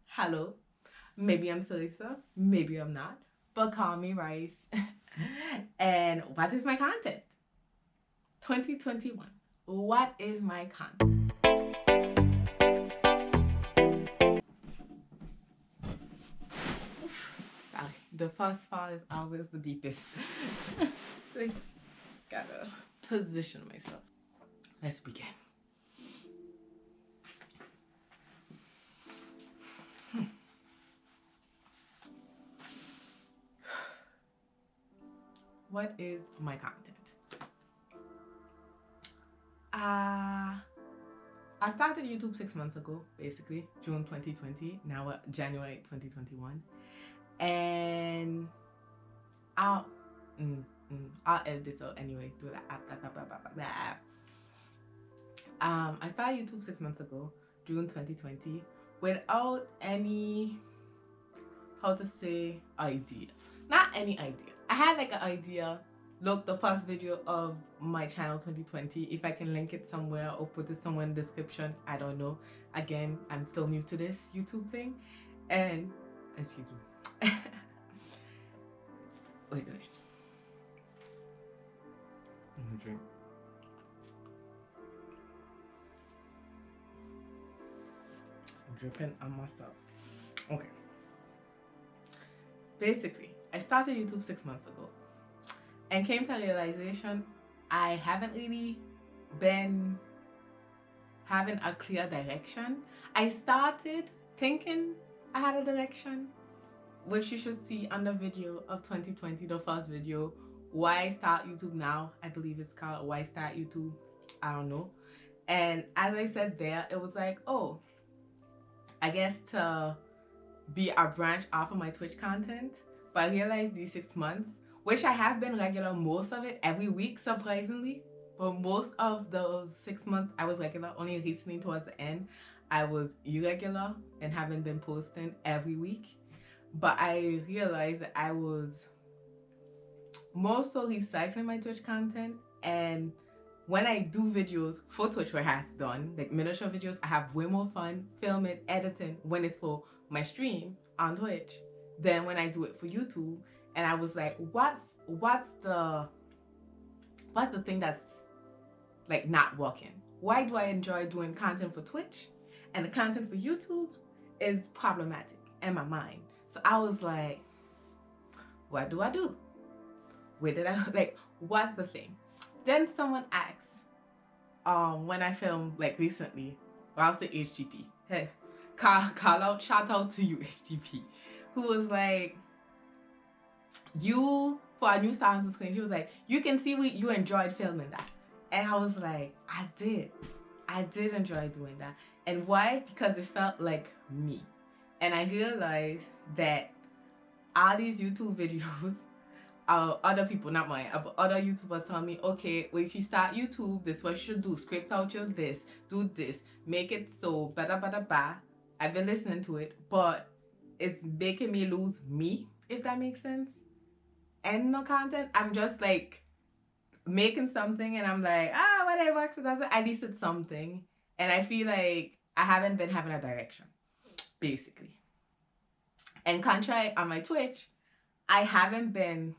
Hello. Maybe I'm Salisa, maybe I'm not, but call me Rice. And what is my content? 2021. What is my content? Sorry, the first part is always the deepest. So I gotta position myself. Let's begin. What is my content? Uh, I started YouTube 6 months ago, basically, June 2020, now January 2021. And I'll, mm, I'll edit this out anyway. Do that. I started YouTube 6 months ago, June 2020, without any, how to say, idea. Not any idea. I had like an idea. Look, the first video of my channel 2020, if I can link it somewhere or put it somewhere in the description, I don't know. Again, I'm still new to this YouTube thing. And, excuse me. Wait a minute. Drink. I'm dripping on myself. Okay. Basically, I started YouTube 6 months ago and came to a realization I haven't really been having a clear direction. I started thinking I had a direction, which you should see on the video of 2020, the first video, Why Start YouTube Now. I believe it's called Why Start YouTube. I don't know. And as I said there, it was like, oh, I guess to be a branch off of my Twitch content. But I realized these 6 months, which I have been regular most of it every week, surprisingly. But most of those 6 months, I was regular. Only recently towards the end, I was irregular and haven't been posting every week. But I realized that I was more so recycling my Twitch content. And when I do videos for Twitch, where I have done like miniature videos, I have way more fun filming, editing when it's for my stream on Twitch than when I do it for YouTube. And I was like, what's the thing that's like not working? Why do I enjoy doing content for Twitch and the content for YouTube is problematic in my mind? So I was like, what do I do? Where did I like what's the thing? Then someone asks, when I filmed like recently, well, I'll say HGP. Hey, call out, shout out to you, HGP, who was like, you, for a new star on the screen, she was like, you can see you enjoyed filming that. And I was like, I did enjoy doing that. And why? Because it felt like me. And I realized that all these YouTube videos, other people, not mine, but other YouTubers tell me, okay, when you start YouTube, this is what you should do. Script out your this, do this, make it so, bada bada ba. I've been listening to it, but it's making me lose me, if that makes sense. And no content, I'm just like making something and I'm like, whatever, so that's it. At least it's something. And I feel like I haven't been having a direction, basically. And contrary on my Twitch, I haven't been,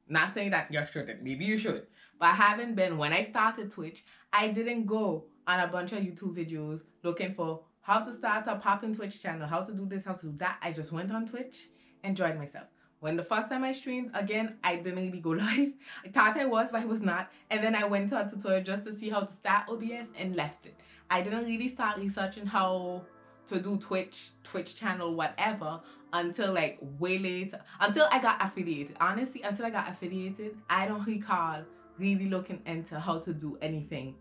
not saying that you shouldn't, maybe you should, but I haven't been, when I started Twitch, I didn't go on a bunch of YouTube videos looking for how to start a popping Twitch channel, how to do this, how to do that. I just went on Twitch, enjoyed myself. When the first time I streamed, again, I didn't really go live. I thought I was, but I was not. And then I went to a tutorial just to see how to start OBS and left it. I didn't really start researching how to do Twitch channel, whatever, until like way later, until I got affiliated. Honestly, until I got affiliated, I don't recall really looking into how to do anything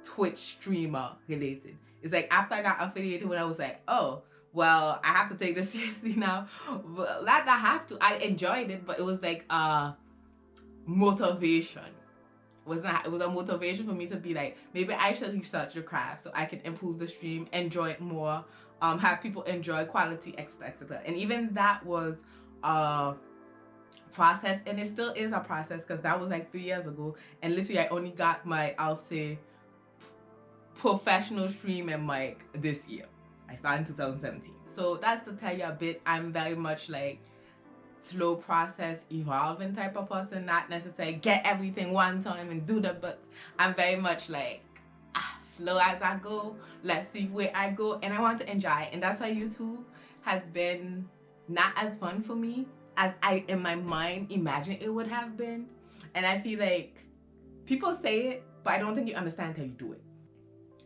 Twitch streamer related. It's like after I got affiliated when I was like, oh, well, I have to take this seriously now. Well, not that I have to. I enjoyed it, but it was like motivation. It was a motivation for me to be like, maybe I should research the craft so I can improve the stream, enjoy it more, have people enjoy quality, etc., etc. And even that was a process, and it still is a process because that was like 3 years ago, and literally I only got my, I'll say, professional stream and mic this year. I started in 2017. So that's to tell you a bit. I'm very much like slow process, evolving type of person, not necessarily get everything one time and do the, but I'm very much like slow as I go. Let's see where I go, and I want to enjoy, and that's why YouTube has been not as fun for me as I in my mind imagine it would have been. And I feel like people say it, but I don't think you understand how you do it.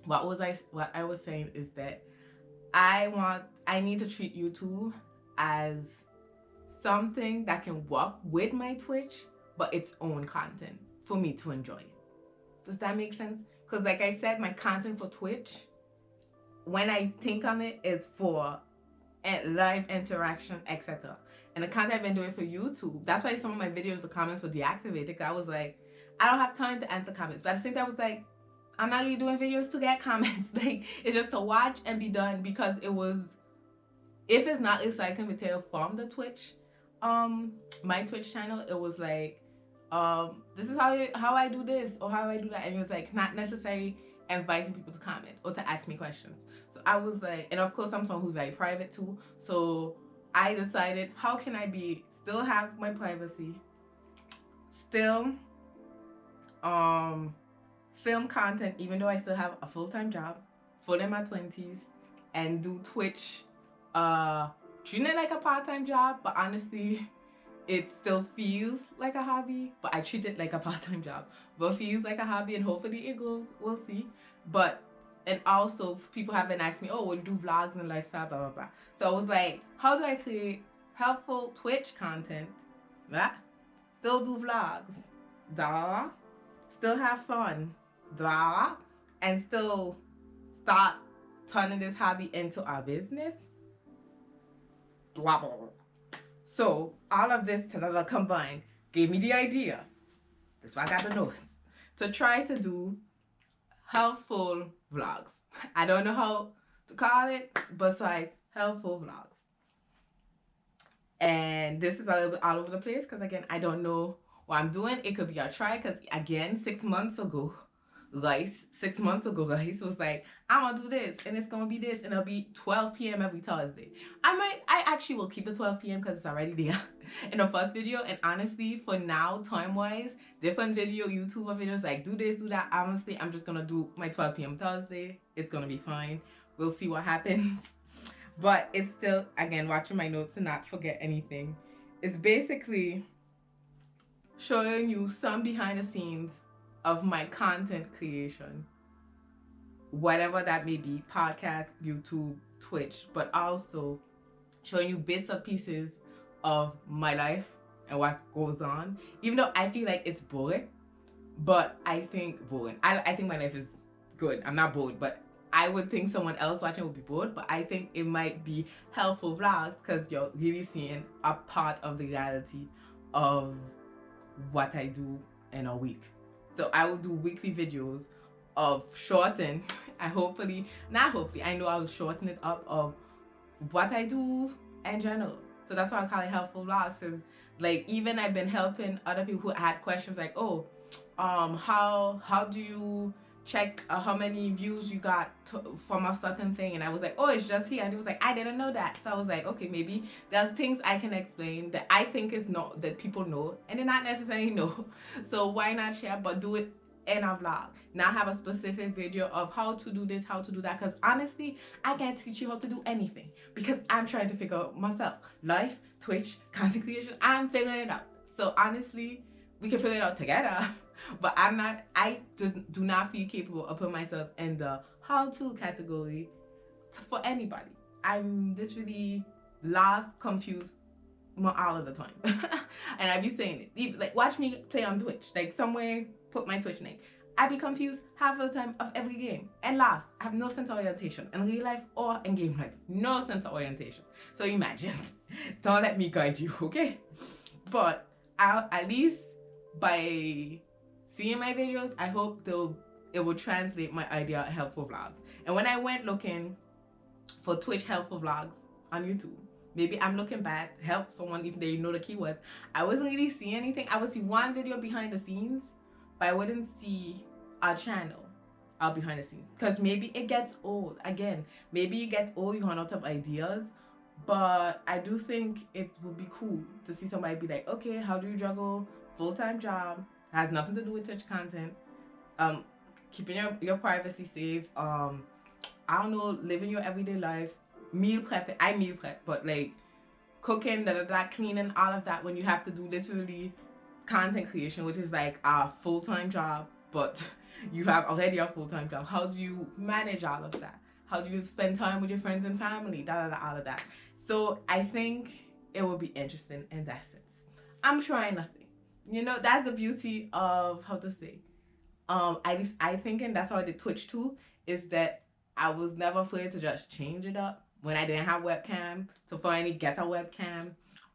What I was saying is that I need to treat YouTube as something that can work with my Twitch, but its own content for me to enjoy it. Does that make sense? Because like I said, my content for Twitch, when I think on it, is for live interaction, etc. And the content I've been doing for YouTube, that's why some of my videos, the comments were deactivated. Because I was like, I don't have time to answer comments. But at the same time, I was like, I'm not really doing videos to get comments. Like, it's just to watch and be done, because it was, if it's not exciting material from the Twitch, my Twitch channel, it was like, this is how I do this or how I do that, and it was like not necessarily inviting people to comment or to ask me questions. So I was like, and of course I'm someone who's very private too, so I decided, how can I still have my privacy, still film content even though I still have a full-time job, full in my 20s, and do Twitch treating it like a part-time job, but honestly it still feels like a hobby, but I treat it like a part-time job, but feels like a hobby, and hopefully it goes, we'll see. But, and also people have been asking me, oh, will you do vlogs and lifestyle, blah blah blah. So I was like, how do I create helpful Twitch content, that still do vlogs, da, still have fun, da, and still start turning this hobby into our business, blah blah blah. So all of this together combined gave me the idea, that's why I got the notes, to try to do helpful vlogs. I don't know how to call it besides helpful vlogs. And this is a little bit all over the place because again, I don't know what I'm doing. It could be a try, because again, 6 months ago, guys was like, I'm gonna do this and it's gonna be this, and it'll be 12 p.m. every Thursday. I actually will keep the 12 p.m. because it's already there in the first video. And honestly, for now, time wise, different YouTuber videos like do this, do that, honestly I'm just gonna do my 12 p.m. Thursday. It's gonna be fine, we'll see what happens. But it's still, again, watching my notes to not forget anything, it's basically showing you some behind the scenes of my content creation, whatever that may be, podcast, YouTube, Twitch, but also showing you bits and pieces of my life and what goes on. Even though I feel like it's boring, but I think my life is good. I'm not bored, but I would think someone else watching would be bored, but I think it might be helpful vlogs because you're really seeing a part of the reality of what I do in a week. So I will do weekly videos of shorten, I know I'll shorten it up, of what I do in general. So that's why I call it helpful vlogs. Is like, even I've been helping other people who had questions like, oh, how do you check how many views you got from a certain thing? And I was like, oh, it's just here. And it was like, I didn't know that. So I was like, okay, maybe there's things I can explain that I think is not, that people know and they not necessarily know. So why not share, but do it in a vlog, not have a specific video of how to do this, how to do that, because honestly I can't teach you how to do anything because I'm trying to figure out myself. Life, Twitch, content creation, I'm figuring it out. So honestly, we can figure it out together. But I just do not feel capable of putting myself in the how-to category for anybody. I'm literally lost, confused all of the time. And I be saying it. Like, watch me play on Twitch. Like, somewhere, put my Twitch name. I be confused half of the time of every game. And last, I have no sense of orientation in real life or in game life. No sense of orientation. So imagine. Don't let me guide you, okay? But at least by seeing my videos, I hope it will translate my idea of helpful vlogs. And when I went looking for Twitch helpful vlogs on YouTube, maybe I'm looking bad, help someone even though you know the keywords, I wasn't really seeing anything. I would see one video behind the scenes, but I wouldn't see a channel. out behind the scenes, because maybe it gets old. Again, maybe you get old, you run out of ideas. But I do think it would be cool to see somebody be like, okay, how do you juggle full-time job, has nothing to do with Twitch content, keeping your privacy safe, I don't know, living your everyday life, meal prep. I meal prep, but like cooking, cleaning, all of that, when you have to do literally content creation, which is like a full-time job, but you have already a full-time job. How do you manage all of that? How do you spend time with your friends and family? All of that. So I think it will be interesting in that sense. I'm trying nothing. You know, that's the beauty of, how to say, at least I think, and that's how I did Twitch too, is that I was never afraid to just change it up when I didn't have webcam, to finally get a webcam.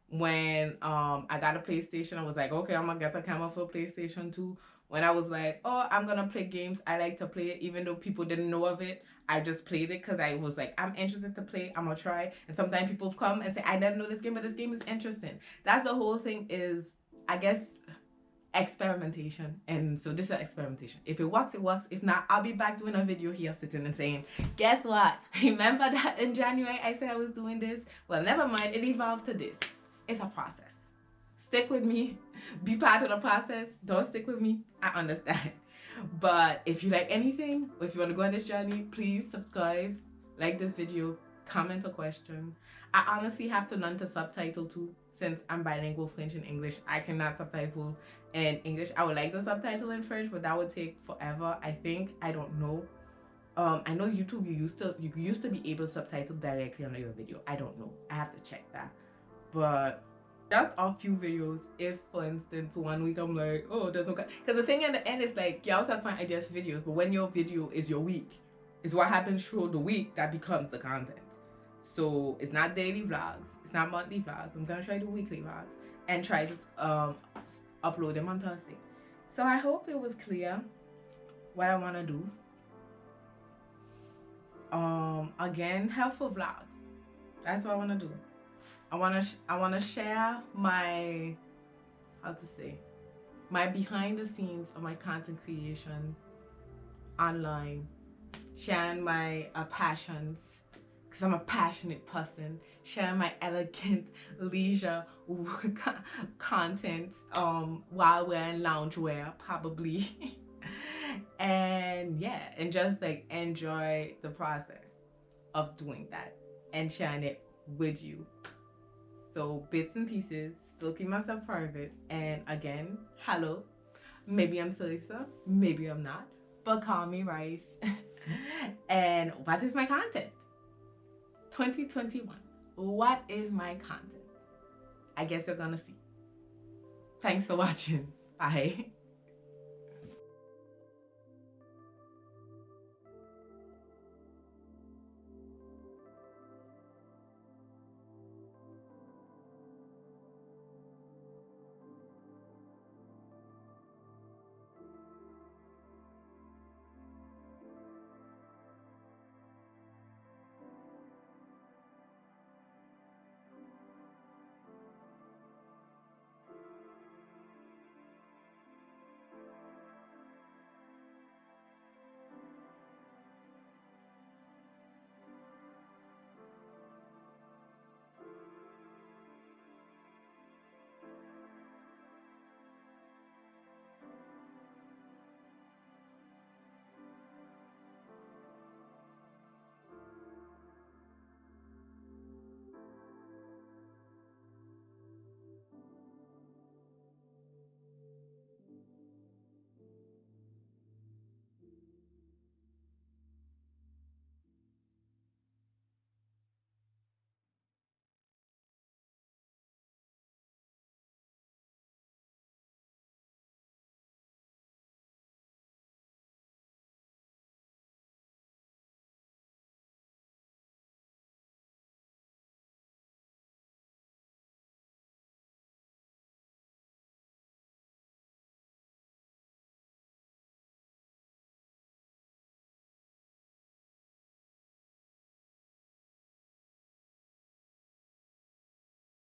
When I got a PlayStation, I was like, okay, I'm gonna get a camera for PlayStation 2. When I was like, oh, I'm gonna play games, I like to play it, even though people didn't know of it. I just played it because I was like, I'm interested to play, I'm gonna try. And sometimes people come and say, I didn't know this game, but this game is interesting. That's the whole thing, is, I guess, experimentation. And so this is experimentation. If it works, it works. If not, I'll be back doing a video here sitting and saying, guess what? Remember that in January I said I was doing this? Well, never mind, it evolved to this. It's a process. Stick with me. Be part of the process. Don't stick with me. I understand. But if you like anything, or if you want to go on this journey, please subscribe, like this video, comment a question. I honestly have to learn to subtitle too, since I'm bilingual, French and English. I cannot subtitle in English. I would like to subtitle in French, but that would take forever, I think. I don't know. I know YouTube, you used to be able to subtitle directly under your video. I don't know. I have to check that. But just a few videos. If, for instance, 1 week I'm like, oh, there's no, because the thing in the end is like, you also have to find ideas for videos, but when your video is your week, is what happens through the week that becomes the content. So it's not daily vlogs, it's not monthly vlogs. I'm gonna try to do weekly vlogs and try to upload them on Thursday. So I hope it was clear what I want to do. Again, helpful vlogs. That's what I want to do. I want to share my, how to say, my behind the scenes of my content creation online, sharing my passions, because I'm a passionate person, sharing my elegant leisure content while wearing loungewear probably. And yeah, and just like enjoy the process of doing that and sharing it with you. So bits and pieces, still keep myself private. And again, hello, maybe I'm Salisa, maybe I'm not, but call me Rice. And what is my content? 2021, what is my content? I guess you're gonna see. Thanks for watching. Bye.